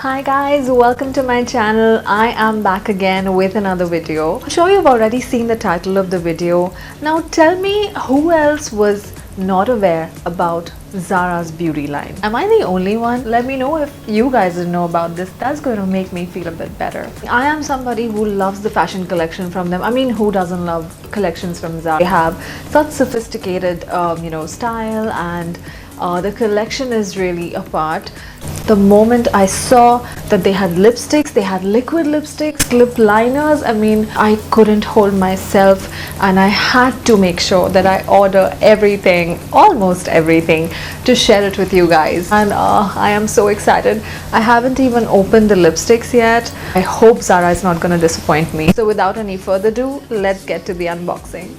Hi guys, welcome to my channel. I am back again with another video. I'm sure you've already seen the title of the video. Now tell me who else was not aware about Zara's beauty line. Am I the only one? Let me know if you guys didn't know about this. That's going to make me feel a bit better. I am somebody who loves the fashion collection from them. I mean, who doesn't love collections from Zara? They have such sophisticated style, and the collection is really apart. The moment I saw that they had lipsticks, they had liquid lipsticks, lip liners, I mean, I couldn't hold myself and I had to make sure that I order everything, almost everything, to share it with you guys. And I am so excited. I haven't even opened the lipsticks yet. I hope Zara is not going to disappoint me. So without any further ado, let's get to the unboxing.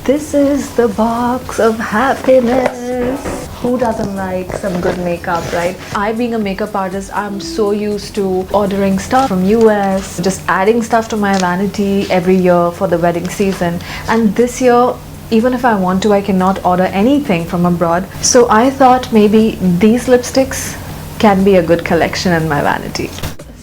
This is the box of happiness. Who doesn't like some good makeup, right? I, being a makeup artist, I'm so used to ordering stuff from US, just adding stuff to my vanity every year for the wedding season. And this year, even if I want to, I cannot order anything from abroad. So I thought maybe these lipsticks can be a good collection in my vanity.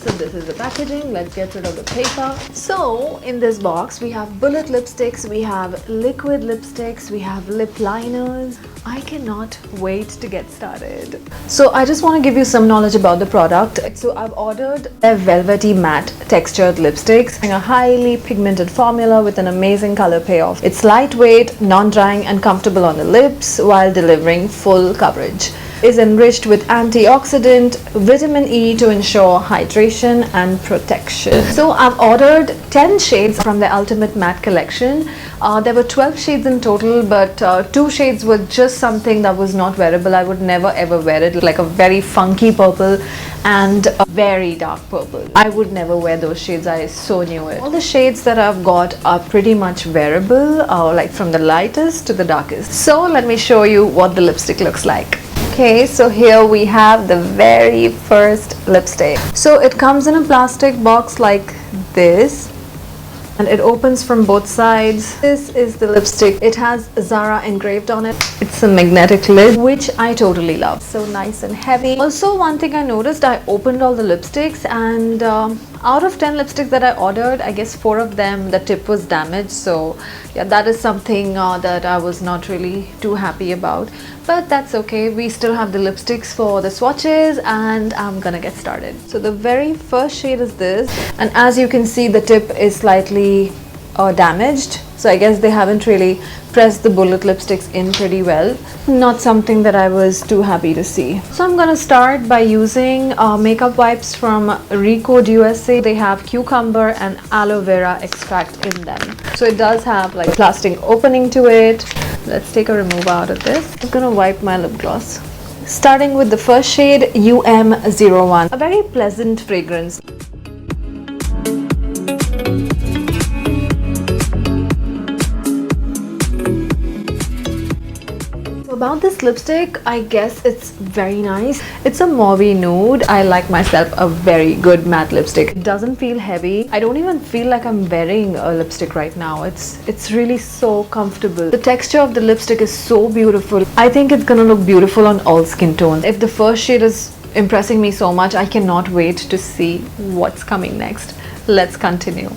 So this is the packaging. Let's get rid of the paper. So in this box we have bullet lipsticks, we have liquid lipsticks, we have lip liners. I cannot wait to get started. So I just want to give you some knowledge about the product. So I've ordered a velvety matte textured lipsticks in a highly pigmented formula with an amazing color payoff. It's lightweight, non-drying and comfortable on the lips while delivering full coverage. Is enriched with antioxidant, vitamin E to ensure hydration and protection. So I've ordered 10 shades from the Ultimate Matte collection. There were 12 shades in total, but 2 shades were just something that was not wearable. I would never ever wear it, like a very funky purple and a very dark purple. I would never wear those shades. I so knew it. All the shades that I've got are pretty much wearable, like from the lightest to the darkest. So let me show you what the lipstick looks like. Okay, so here we have the very first lipstick. So it comes in a plastic box like this, and it opens from both sides. This is the lipstick. It has Zara engraved on it. It's a magnetic lid, which I totally love. So nice and heavy. Also, one thing I noticed, I opened all the lipsticks, and out of 10 lipsticks that I ordered, I guess 4 of them, the tip was damaged. So yeah, that is something that I was not really too happy about. But that's okay. We still have the lipsticks for the swatches, and I'm gonna get started. So the very first shade is this, and as you can see, the tip is slightly damaged. So I guess they haven't really pressed the bullet lipsticks in pretty well. Not something that I was too happy to see. So I'm gonna start by using makeup wipes from RECODE USA. They have cucumber and aloe vera extract in them. So it does have like a plastic opening to it. Let's take a remover out of this. I'm gonna wipe my lip gloss. Starting with the first shade, UM01. A very pleasant fragrance. About this lipstick, I guess it's very nice. It's a mauvey nude. I like myself a very good matte lipstick. It doesn't feel heavy. I don't even feel like I'm wearing a lipstick right now. It's really so comfortable. The texture of the lipstick is so beautiful. I think it's gonna look beautiful on all skin tones. If the first shade is impressing me so much, I cannot wait to see what's coming next. Let's continue.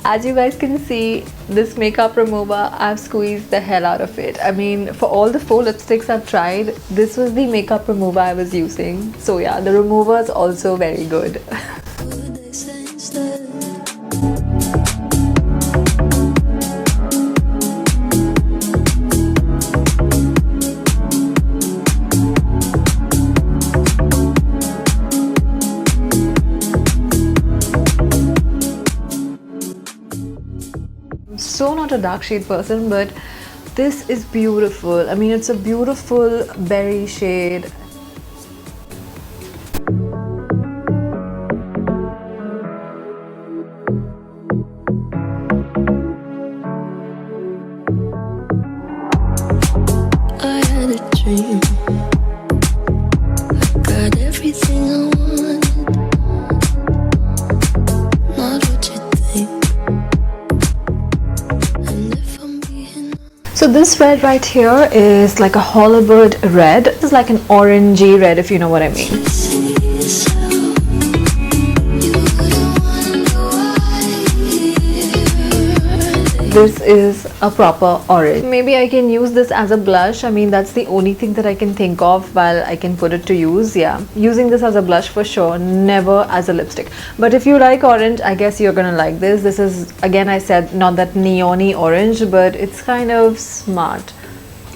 As you guys can see, this makeup remover, I've squeezed the hell out of it. I mean, for all the 4 lipsticks I've tried, this was the makeup remover I was using. So yeah, the remover is also very good. So not a dark shade person, but this is beautiful. I mean, it's a beautiful berry shade. So this red right here is like a Hollywood red. This is like an orangey red, if you know what I mean. This is a proper orange. Maybe I can use this as a blush. I mean, that's the only thing that I can think of while I can put it to use. Yeah, using this as a blush for sure, never as a lipstick. But if you like orange, I guess you're gonna like this. This is, again, I said, not that neon-y orange, but it's kind of smart.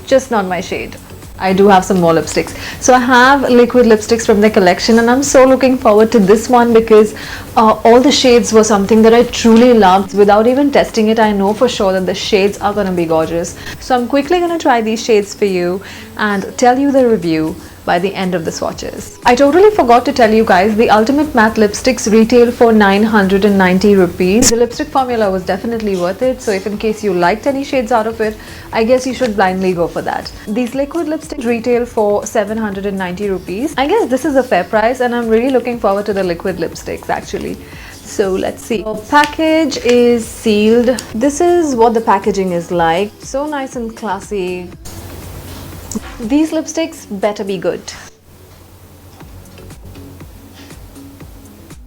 Just not my shade. I do have some more lipsticks. So I have liquid lipsticks from the collection, and I'm so looking forward to this one because all the shades were something that I truly loved. Without even testing it, I know for sure that the shades are going to be gorgeous. So I'm quickly going to try these shades for you and tell you the review by the end of the swatches. I totally forgot to tell you guys, the Ultimate Matte lipsticks retail for 990 rupees. The lipstick formula was definitely worth it, so if in case you liked any shades out of it, I guess you should blindly go for that. These liquid lipsticks retail for 790 rupees. I guess this is a fair price, and I'm really looking forward to the liquid lipsticks actually. So let's see. The package is sealed. This is what the packaging is like. So nice and classy. These lipsticks better be good.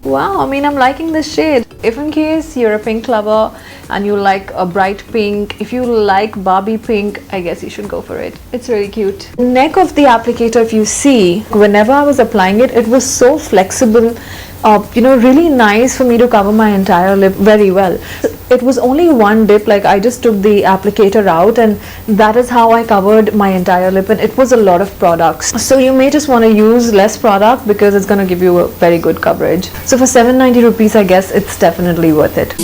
Wow, I mean, I'm liking this shade. If in case you're a pink lover and you like a bright pink, if you like Barbie pink, I guess you should go for it. It's really cute. The neck of the applicator, if you see, whenever I was applying it, it was so flexible, you know, really nice for me to cover my entire lip very well. It was only one dip, like I just took the applicator out and that is how I covered my entire lip, and it was a lot of products. So you may just want to use less product because it's going to give you a very good coverage. So for 790 rupees, I guess it's definitely worth it.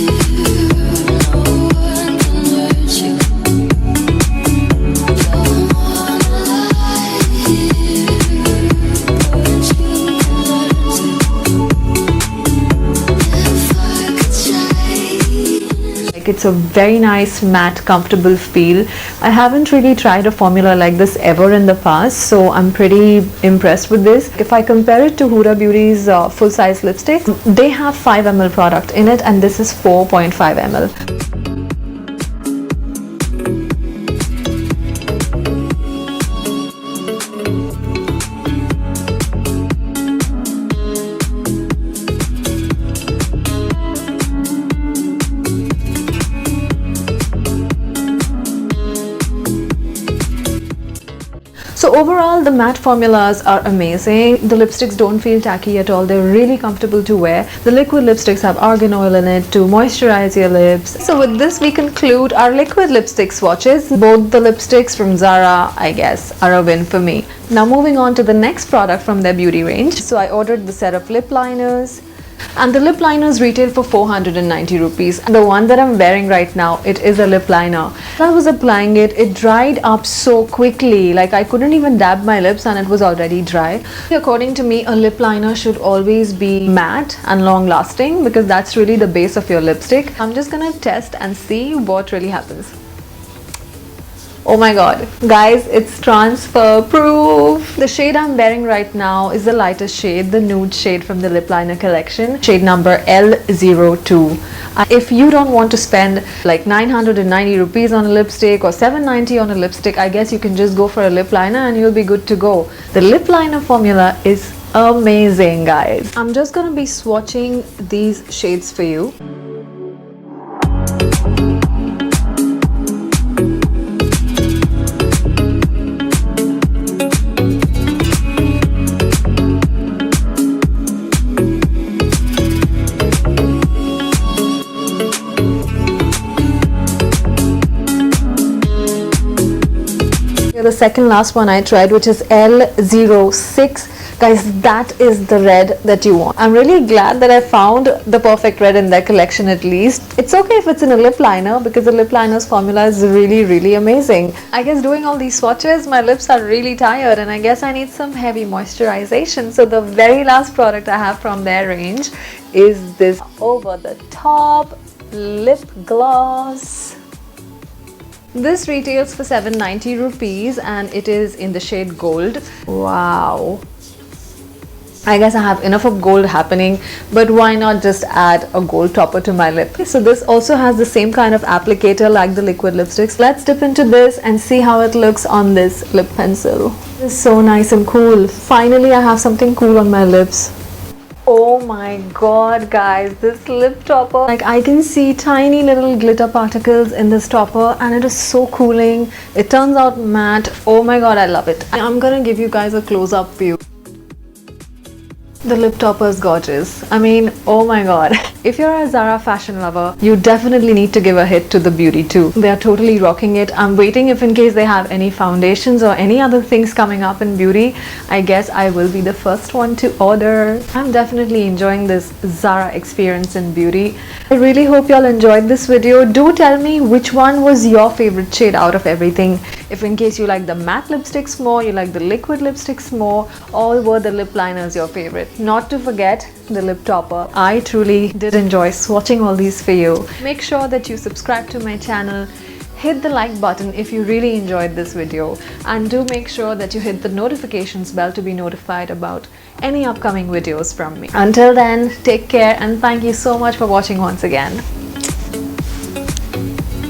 It's a very nice matte comfortable feel. I haven't really tried a formula like this ever in the past, so I'm pretty impressed with this. If I compare it to Huda Beauty's full-size lipstick, they have 5 ml product in it and this is 4.5 ml. So overall, the matte formulas are amazing. The lipsticks don't feel tacky at all. They're really comfortable to wear. The liquid lipsticks have argan oil in it to moisturize your lips. So with this, we conclude our liquid lipstick swatches. Both the lipsticks from ZARA, I guess, are a win for me. Now moving on to the next product from their beauty range. So I ordered the set of lip liners. And the lip liners retail for 490 rupees. And the one that I'm wearing right now, it is a lip liner. When I was applying it, it dried up so quickly. Like I couldn't even dab my lips and it was already dry. According to me, a lip liner should always be matte and long lasting because that's really the base of your lipstick. I'm just gonna test and see what really happens. Oh my god, guys, it's transfer proof. The shade I'm wearing right now is the lightest shade, the nude shade from the lip liner collection, shade number L02. If you don't want to spend like 990 rupees on a lipstick or 790 on a lipstick, I guess you can just go for a lip liner and you'll be good to go. The lip liner formula is amazing, guys. I'm just gonna be swatching these shades for you. The second last one I tried, which is L06. Guys, that is the red that you want. I'm really glad that I found the perfect red in their collection at least. It's okay if it's in a lip liner because the lip liner's formula is really amazing. I guess doing all these swatches, my lips are really tired and I guess I need some heavy moisturization. So the very last product I have from their range is this over the top lip gloss. This retails for 790 rupees and it is in the shade gold. Wow. I guess I have enough of gold happening, but why not just add a gold topper to my lip? So this also has the same kind of applicator like the liquid lipsticks. Let's dip into this and see how it looks on this lip pencil. This is so nice and cool. Finally, I have something cool on my lips. Oh my god, guys, this lip topper, like I can see tiny little glitter particles in this topper, and it is so cooling. It turns out matte. Oh my god, I love it. I'm gonna give you guys a close-up view. The lip topper is gorgeous. I mean, oh my god. If you're a Zara fashion lover, you definitely need to give a hit to the beauty too. They are totally rocking it. I'm waiting if in case they have any foundations or any other things coming up in beauty. I guess I will be the first one to order. I'm definitely enjoying this Zara experience in beauty. I really hope y'all enjoyed this video. Do tell me which one was your favorite shade out of everything. If in case you like the matte lipsticks more, you like the liquid lipsticks more, or were the lip liners your favorite? Not to forget the lip topper. I truly did enjoy swatching all these for you. Make sure that you subscribe to my channel, hit the like button if you really enjoyed this video, and do make sure that you hit the notifications bell to be notified about any upcoming videos from me. Until then, take care and thank you so much for watching once again.